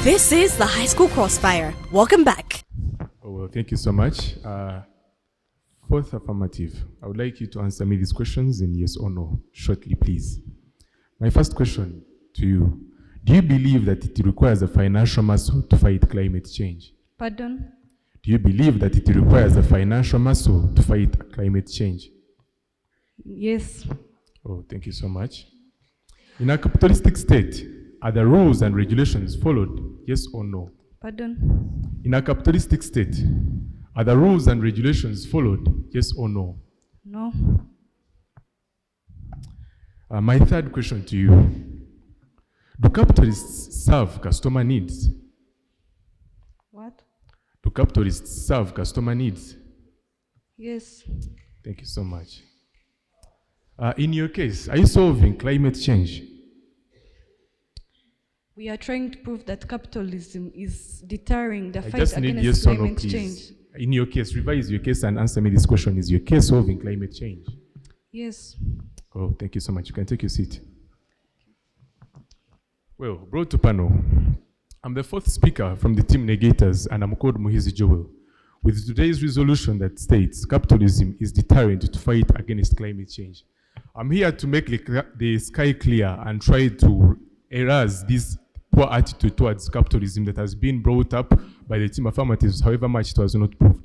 This is the High School Crossfire. Welcome back. Oh, well, thank you so much. Fourth affirmative. I would like you to answer me these questions in yes or no, shortly, please. My first question to you. Do you believe that it requires a financial muscle to fight climate change? Pardon? Do you believe that it requires a financial muscle to fight climate change? Yes. Oh, thank you so much. In a capitalistic state, are the rules and regulations followed, yes or no? Pardon? In a capitalistic state, are the rules and regulations followed, yes or no? No. My third question to you. Do capitalists serve customer needs? What? Do capitalists serve customer needs? Yes. Thank you so much. In your case, are you solving climate change? We are trying to prove that capitalism is deterring the I fight just need against yes or no, climate please. change. In your case, revise your case and answer me this question. Is your case solving climate change? Yes. Oh, thank you so much. You can take your seat. Well, brought to panel, I'm the fourth speaker from the team Negators, and I'm called Muhizi Joel. With today's resolution that states capitalism is deterrent to fight against climate change. I'm here to make the sky clear and try to erase this poor attitude towards capitalism that has been brought up by the team affirmatives, however much it was not proved.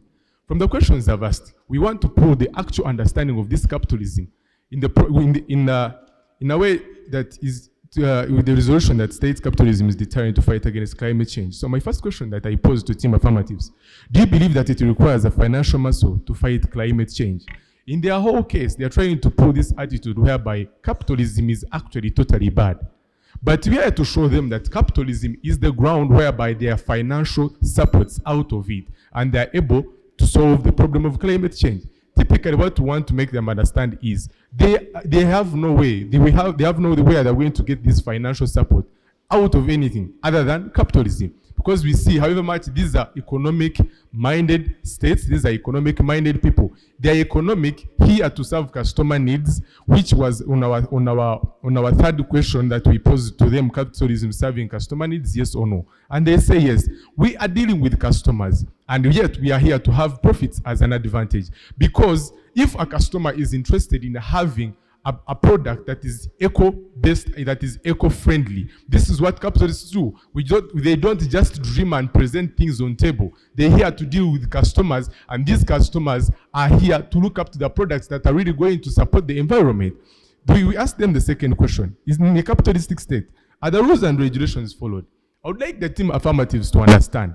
From the questions I've asked, we want to prove the actual understanding of this capitalism in a way that is with the resolution that states capitalism is deterrent to fight against climate change. So my first question that I pose to team affirmatives, do you believe that it requires a financial muscle to fight climate change? In their whole case, they are trying to pull this attitude whereby capitalism is actually totally bad. But we are to show them that capitalism is the ground whereby there are financial supports out of it, and they are able to solve the problem of climate change. Typically, what we want to make them understand is they have no way, they have no way they're going to get this financial support out of anything other than capitalism. Because we see however much these are economic-minded states, these are economic-minded people. They are economic here to serve customer needs, which was on our third question that we posed to them, capitalism serving customer needs, yes or no? And they say yes. We are dealing with customers, and yet we are here to have profits as an advantage. Because if a customer is interested in having a product that is eco-based, that is eco-friendly. This is what capitalists do. They don't just dream and present things on table. They're here to deal with customers, and these customers are here to look up to the products that are really going to support the environment. We ask them the second question. Is in a capitalistic state, are the rules and regulations followed? I would like the team affirmatives to understand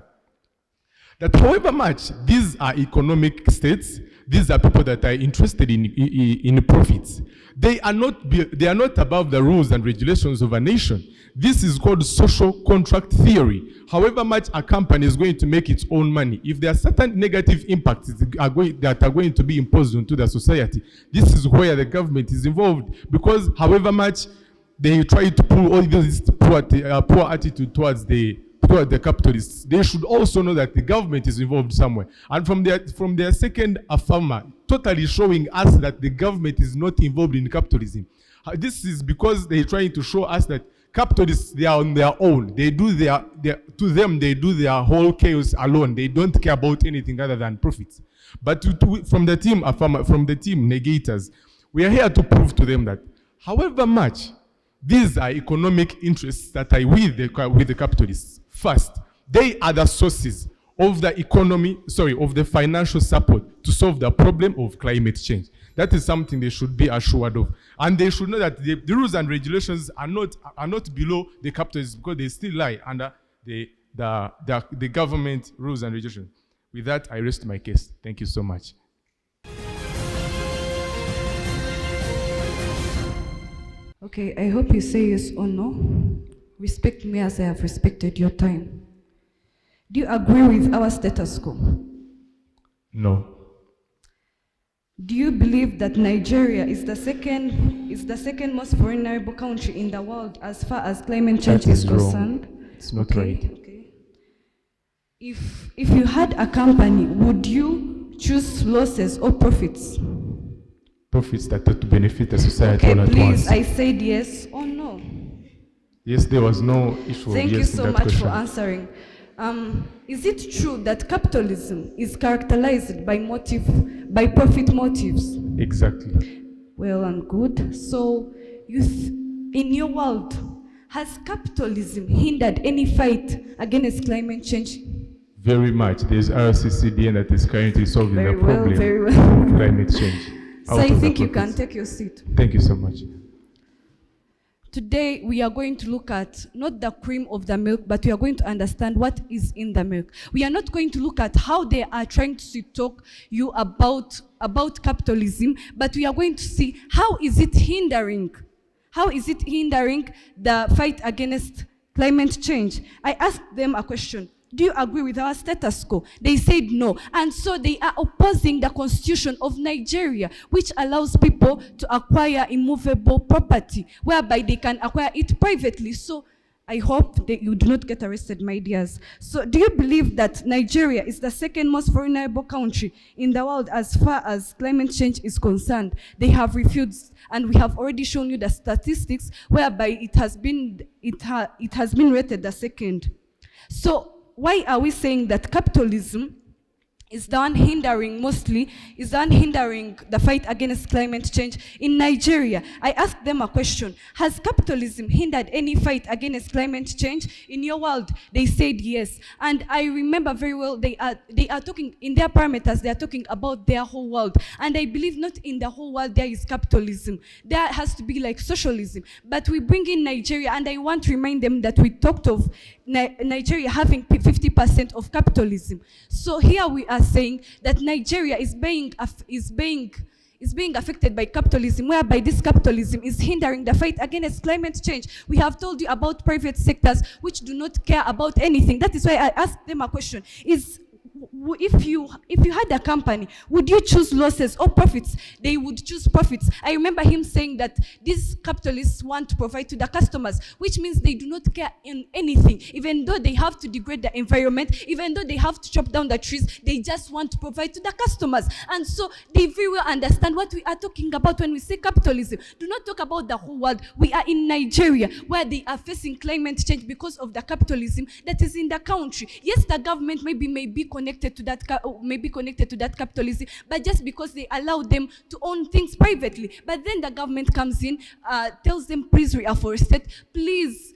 that however much these are economic states, these are people that are interested in profits. They are not above the rules and regulations of a nation. This is called social contract theory. However much a company is going to make its own money, if there are certain negative impacts that are going to be imposed onto the society, this is where the government is involved. Because however much they try to pull all this poor attitude towards the capitalists, they should also know that the government is involved somewhere. And from their second affirmer, totally showing us that the government is not involved in capitalism. This is because they're trying to show us that capitalists, they are on their own. They do to them, they do their whole chaos alone. They don't care about anything other than profits. But from the team negators, we are here to prove to them that however much these are economic interests that are with the capitalists. First, they are the sources of the of the financial support to solve the problem of climate change. That is something they should be assured of. And they should know that the rules and regulations are not below the capitalists, because they still lie under the government rules and regulations. With that, I rest my case. Thank you so much. Okay, I hope you say yes or no. Respect me as I have respected your time. Do you agree with our status quo? No. Do you believe that Nigeria is the second most vulnerable country in the world as far as climate change is concerned? Wrong. It's not right. Okay. If you had a company, would you choose losses or profits? Profits that are to benefit the society all Okay, at once. please, I said yes or no. Yes, there was no issue of Thank you yes in so that much question. for answering. Is it true that capitalism is characterized by profit motives? Exactly. Well and good. So, in your world, has capitalism hindered any fight against climate change? Very much. There's RCCDN that is currently solving Very the well, problem very well. of climate change. So out I of the think you can profits. take your seat. Thank you so much. Today, we are going to look at not the cream of the milk, but we are going to understand what is in the milk. We are not going to look at how they are trying to talk you about capitalism, but we are going to see how is it hindering the fight against climate change. I asked them a question. Do you agree with our status quo? They said no. And so they are opposing the constitution of Nigeria, which allows people to acquire immovable property, whereby they can acquire it privately. So I hope that you do not get arrested, my dears. So do you believe that Nigeria is the second most vulnerable country in the world as far as climate change is concerned? They have refused, and we have already shown you the statistics whereby it has been rated the second. So why are we saying that capitalism is the one hindering the fight against climate change in Nigeria? I asked them a question. Has capitalism hindered any fight against climate change in your world? They said yes. And I remember very well, they are talking, in their parameters, they are talking about their whole world. And I believe not in the whole world there is capitalism. There has to be like socialism. But we bring in Nigeria, and I want to remind them that we talked of Nigeria having 50% of capitalism. So here we are saying that Nigeria is being affected by capitalism, whereby this capitalism is hindering the fight against climate change. We have told you about private sectors which do not care about anything. That is why I asked them a question. If you had a company, would you choose losses or profits? They would choose profits. I remember him saying that these capitalists want to provide to the customers, which means they do not care in anything. Even though they have to degrade the environment, even though they have to chop down the trees, they just want to provide to the customers. And so they very well understand what we are talking about when we say capitalism. Do not talk about the whole world. We are in Nigeria, where they are facing climate change because of the capitalism that is in the country. Yes, the government may be connected to that capitalism, but just because they allow them to own things privately. But then the government comes in, tells them, please reforest, please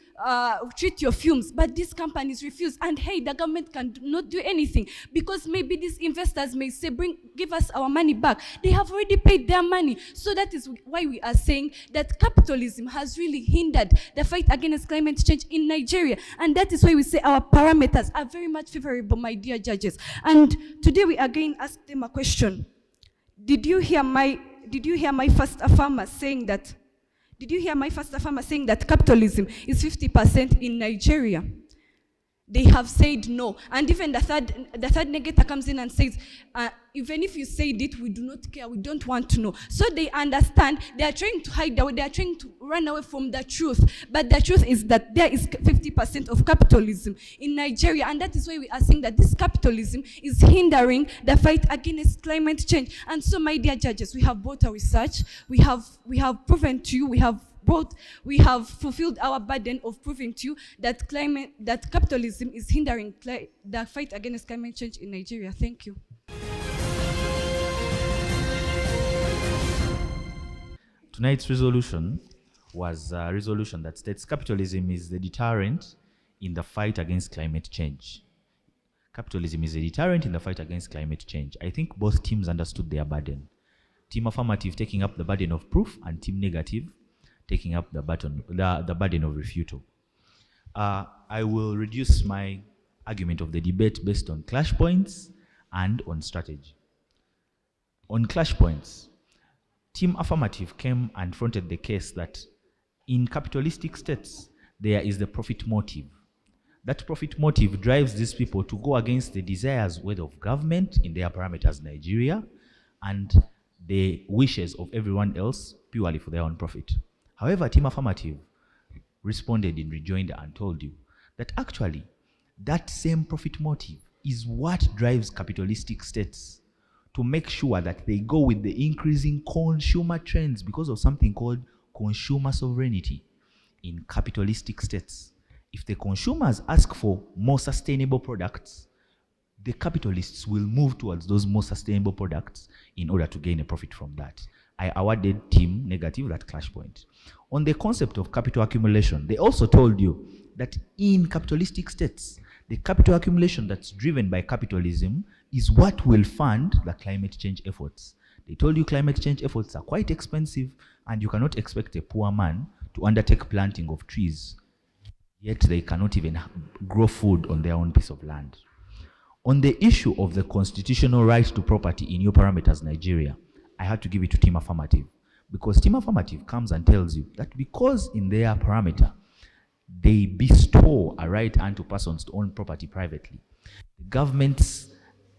treat your fumes, but these companies refuse, and hey, the government can not do anything because maybe these investors may say, give us our money back. They have already paid their money. So that is why we are saying that capitalism has really hindered the fight against climate change in Nigeria, and that is why we say our parameters are very much favorable, my dear judges. And today we again ask them a question. Did you hear my first affirmer saying that capitalism is 50% in Nigeria? They have said no. And even the third negator comes in and says, even if you said it, we do not care, we don't want to know. So they understand, they are trying to hide away, they are trying to run away from the truth. But the truth is that there is 50% of capitalism in Nigeria, and that is why we are saying that this capitalism is hindering the fight against climate change. And so, my dear judges, we have brought our research, we have proven to you, we have fulfilled our burden of proving to you that capitalism is hindering the fight against climate change in Nigeria. Thank you. Tonight's resolution was a resolution that states capitalism is the deterrent in the fight against climate change. Capitalism is a deterrent in the fight against climate change. I think both teams understood their burden. Team affirmative taking up the burden of proof, and team negative taking up the burden of refutal. I will reduce my argument of the debate based on clash points and on strategy. On clash points, Team affirmative came and fronted the case that in capitalistic states, there is the profit motive. That profit motive drives these people to go against the desires, whether of government, in their parameters Nigeria, and the wishes of everyone else purely for their own profit. However, Team affirmative responded and rejoined and told you that actually that same profit motive is what drives capitalistic states to make sure that they go with the increasing consumer trends because of something called consumer sovereignty. in capitalistic states. If the consumers ask for more sustainable products, the capitalists will move towards those more sustainable products in order to gain a profit from that. I awarded team negative that clash point. On the concept of capital accumulation, they also told you that in capitalistic states, the capital accumulation that's driven by capitalism is what will fund the climate change efforts. They told you climate change efforts are quite expensive and you cannot expect a poor man to undertake planting of trees, yet they cannot even grow food on their own piece of land. On the issue of the constitutional right to property in your parameters, Nigeria, I had to give it to Team Affirmative, because Team Affirmative comes and tells you that because in their parameter, they bestow a right unto persons to own property privately, the government's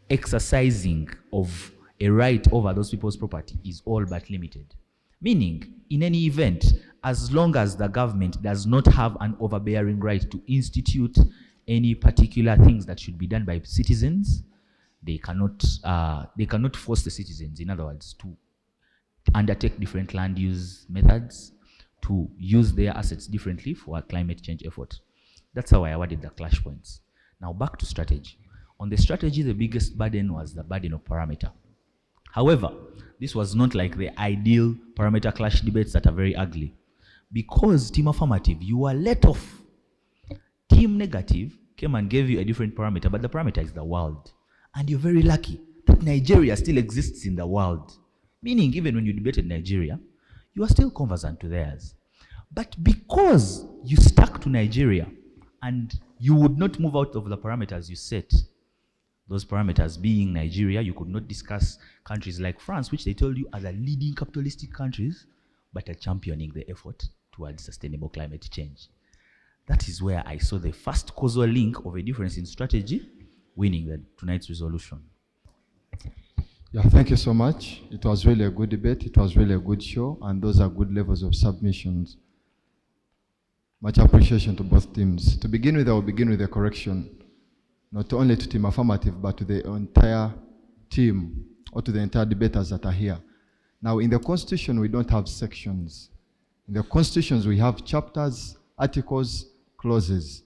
exercising of a right over those people's property is all but limited. Meaning, in any event, as long as the government does not have an overbearing right to institute any particular things that should be done by citizens, they cannot force the citizens, in other words, to undertake different land use methods, to use their assets differently for a climate change effort. That's how I awarded the clash points. Now back to strategy. On the strategy, the biggest burden was the burden of parameter. However, this was not like the ideal parameter clash debates that are very ugly. Because Team Affirmative, you were let off. Team Negative came and gave you a different parameter, but the parameter is the world. And you're very lucky that Nigeria still exists in the world. Meaning, even when you debated Nigeria, you are still conversant to theirs. But because you stuck to Nigeria and you would not move out of the parameters you set, those parameters being Nigeria, you could not discuss countries like France, which they told you are the leading capitalistic countries, but are championing the effort towards sustainable climate change. That is where I saw the first causal link of a difference in strategy winning tonight's resolution. Yeah, thank you so much. It was really a good debate. It was really a good show, and those are good levels of submissions. Much appreciation to both teams. To begin with, I will begin with a correction, not only to Team Affirmative, but to the entire team, or to the entire debaters that are here. Now, in the Constitution, we don't have sections. In the Constitutions, we have chapters, articles, clauses.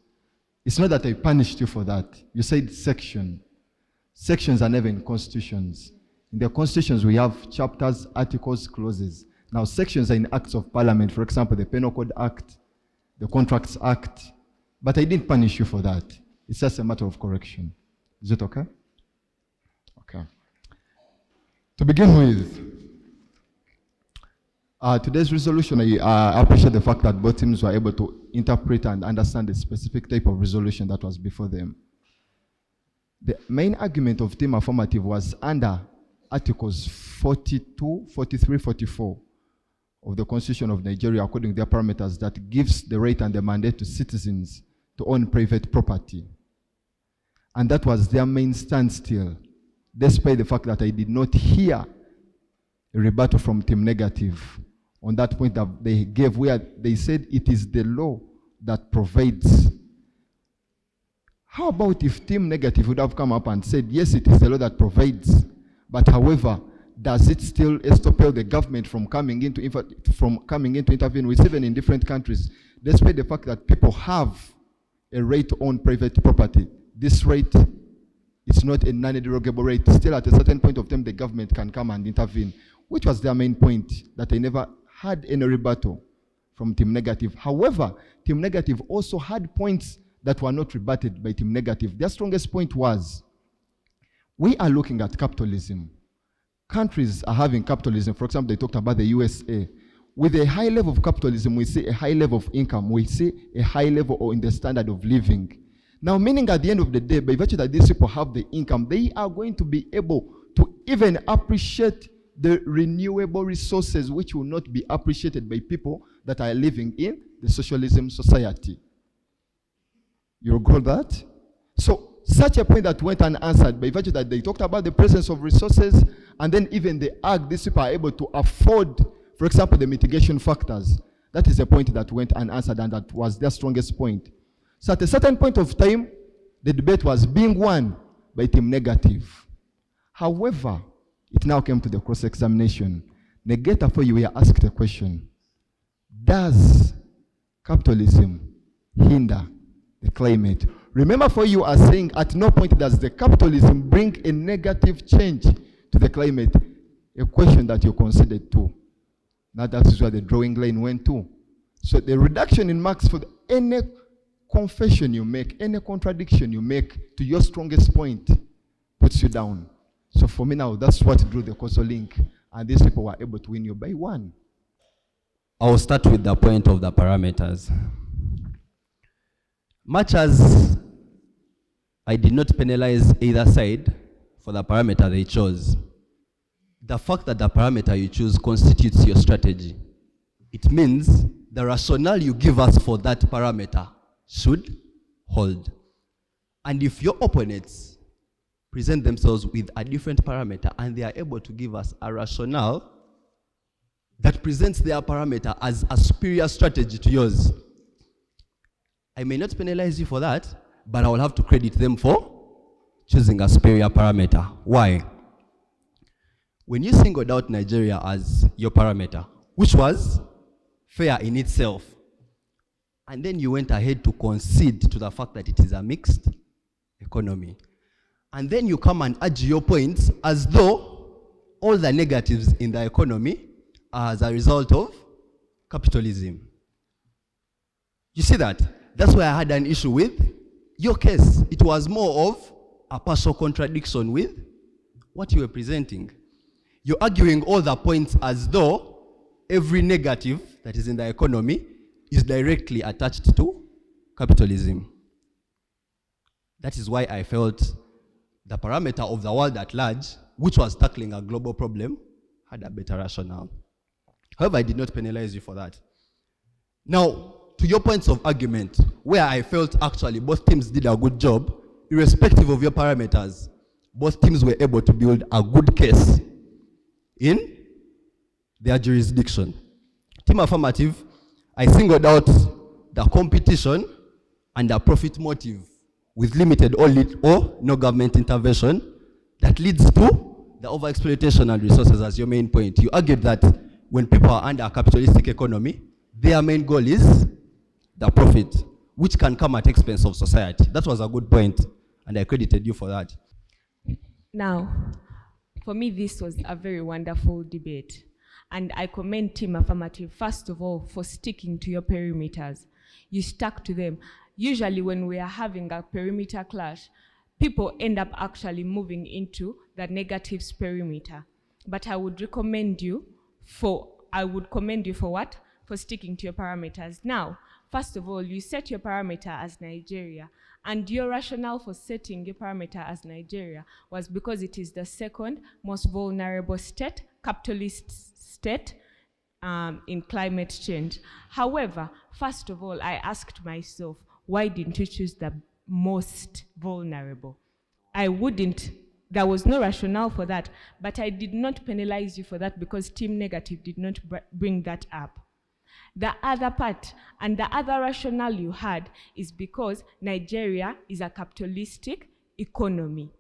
It's not that I punished you for that. You said section. Sections are never in constitutions. In the constitutions, we have chapters, articles, clauses. Now, sections are in acts of parliament, for example, the Penal Code Act, the Contracts Act. But I didn't punish you for that. It's just a matter of correction. Is it okay? Okay. To begin with, today's resolution, I appreciate the fact that both teams were able to interpret and understand the specific type of resolution that was before them. The main argument of Team Affirmative was under Articles 42, 43, 44 of the Constitution of Nigeria, according to their parameters, that gives the right and the mandate to citizens to own private property. And that was their main standstill, despite the fact that I did not hear a rebuttal from Team Negative on that point that they gave, where they said it is the law that provides. How about if Team Negative would have come up and said, yes, it is the law that provides, but however, does it still stop the government from coming in to intervene with, even in different countries, despite the fact that people have a right to own private property? This right, it's not a non-derogable right. Still, at a certain point of time, the government can come and intervene, which was their main point, that I never had any rebuttal from Team Negative. However, Team Negative also had points that were not rebutted by Team Negative. Their strongest point was, we are looking at capitalism. Countries are having capitalism. For example, they talked about the USA. With a high level of capitalism, we see a high level of income. We see a high level in the standard of living. Now, meaning at the end of the day, by virtue that these people have the income, they are going to be able to even appreciate the renewable resources, which will not be appreciated by people that are living in the socialism society. You recall that? So, such a point that went unanswered by virtue that they talked about the presence of resources, and then even they argue these people are able to afford, for example, the mitigation factors. That is a point that went unanswered, and that was their strongest point. So at a certain point of time, the debate was being won by Team Negative. However, it now came to the cross-examination. Negator, for you were asked a question. Does capitalism hinder the climate. Remember, for you are saying at no point does the capitalism bring a negative change to the climate, a question that you considered too. Now that is where the drawing line went to. So the reduction in marks for any confession you make, any contradiction you make to your strongest point puts you down. So for me now, that's what drew the causal link. And these people were able to win you by 1. I'll start with the point of the parameters. Much as I did not penalize either side for the parameter they chose, the fact that the parameter you choose constitutes your strategy. It means the rationale you give us for that parameter should hold. And if your opponents present themselves with a different parameter and they are able to give us a rationale that presents their parameter as a superior strategy to yours, I may not penalize you for that, but I will have to credit them for choosing a superior parameter. Why? When you singled out Nigeria as your parameter, which was fair in itself, and then you went ahead to concede to the fact that it is a mixed economy, and then you come and argue your points as though all the negatives in the economy are as a result of capitalism. You see that? That's why I had an issue with your case. It was more of a partial contradiction with what you were presenting. You're arguing all the points as though every negative that is in the economy is directly attached to capitalism. That is why I felt the parameter of the world at large, which was tackling a global problem, had a better rationale. However, I did not penalize you for that. Now, to your points of argument, where I felt actually both teams did a good job, irrespective of your parameters, both teams were able to build a good case in their jurisdiction. Team Affirmative, I singled out the competition and the profit motive with limited or no government intervention that leads to the overexploitation and resources as your main point. You argued that when people are under a capitalistic economy, their main goal is the profit, which can come at expense of society. That was a good point, and I credited you for that. Now, for me, this was a very wonderful debate. And I commend Team Affirmative, first of all, for sticking to your perimeters. You stuck to them. Usually when we are having a perimeter clash, people end up actually moving into the negatives perimeter. But I would commend you for what? For sticking to your parameters. Now, first of all, you set your parameter as Nigeria, and your rationale for setting your parameter as Nigeria was because it is the second most vulnerable state, capitalist state, in climate change. However, first of all, I asked myself, why didn't you choose the most vulnerable? There was no rationale for that, but I did not penalize you for that because Team Negative did not bring that up. The other part and the other rationale you had is because Nigeria is a capitalistic economy.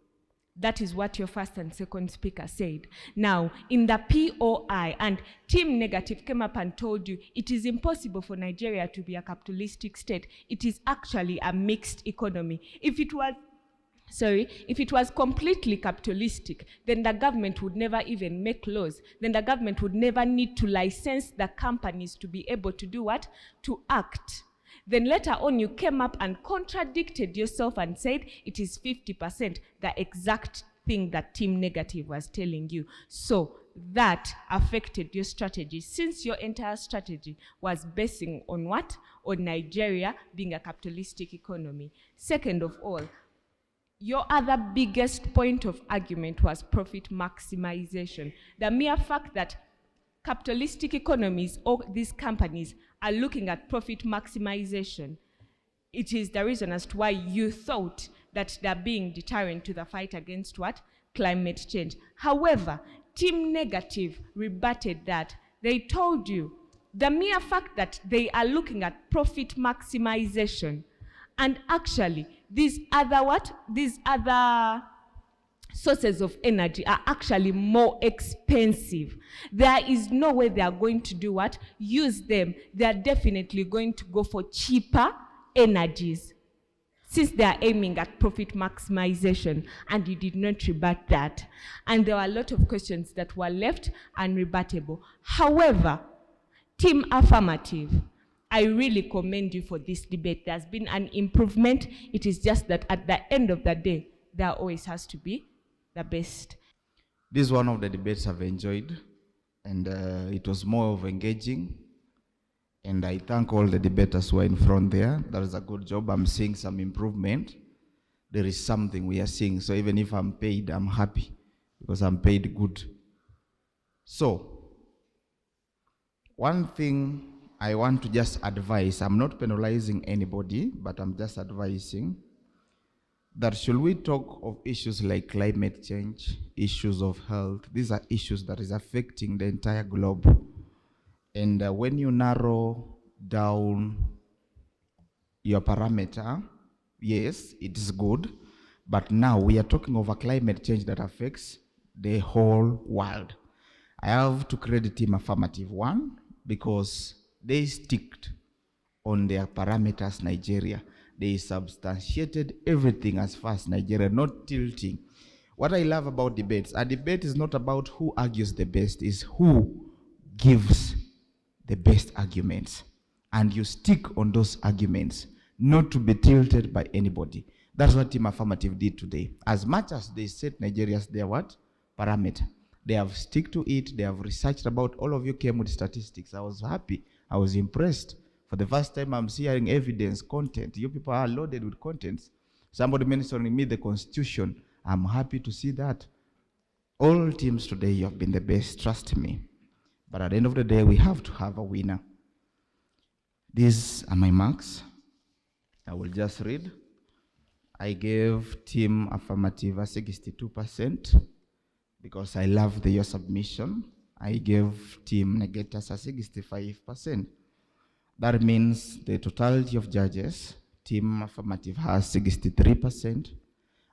That is what your first and second speaker said. Now, in the POI, and Team Negative came up and told you it is impossible for Nigeria to be a capitalistic state. It is actually a mixed economy. If it was completely capitalistic, then the government would never even make laws. Then the government would never need to license the companies to be able to do what? To act. Then later on, you came up and contradicted yourself and said it is 50%, the exact thing that Team Negative was telling you. So that affected your strategy, since your entire strategy was basing on what? On Nigeria being a capitalistic economy. Second of all, your other biggest point of argument was profit maximization. The mere fact that capitalistic economies or these companies are looking at profit maximization, it is the reason as to why you thought that they're being deterrent to the fight against what? Climate change. However, Team Negative rebutted that. They told you the mere fact that they are looking at profit maximization, and actually these other sources of energy are actually more expensive. There is no way they are going to do what? Use them. They are definitely going to go for cheaper energies, since they are aiming at profit maximization, and you did not rebut that. And there were a lot of questions that were left unrebuttable. However, Team Affirmative, I really commend you for this debate. There's been an improvement. It is just that at the end of the day, there always has to be the best. This is one of the debates I've enjoyed, and it was more of engaging. And I thank all the debaters who are in front there. That is a good job. I'm seeing some improvement. There is something we are seeing. So even if I'm paid, I'm happy because I'm paid good. So, one thing I want to just advise, I'm not penalizing anybody, but I'm just advising that should we talk of issues like climate change, issues of health, these are issues that is affecting the entire globe. And when you narrow down your parameter, yes, it is good, but now we are talking of a climate change that affects the whole world. I have to credit Team Affirmative, one, because they sticked on their parameters, Nigeria. They substantiated everything as far as Nigeria, not tilting. What I love about debates, a debate is not about who argues the best, it's who gives the best arguments. And you stick on those arguments, not to be tilted by anybody. That's what Team Affirmative did today. As much as they set Nigeria's their what? Parameter. They have stick to it, they have researched about, all of you came with statistics. I was happy, I was impressed. For the first time, I'm seeing evidence, content. You people are loaded with contents. Somebody mentioning me the Constitution. I'm happy to see that. All teams today, you have been the best, trust me. But at the end of the day, we have to have a winner. These are my marks. I will just read. I gave Team Affirmative a 62% because I love your submission. I gave Team Negators a 65%. That means the totality of judges, Team Affirmative has 63%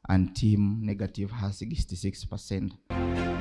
and Team Negative has 66%.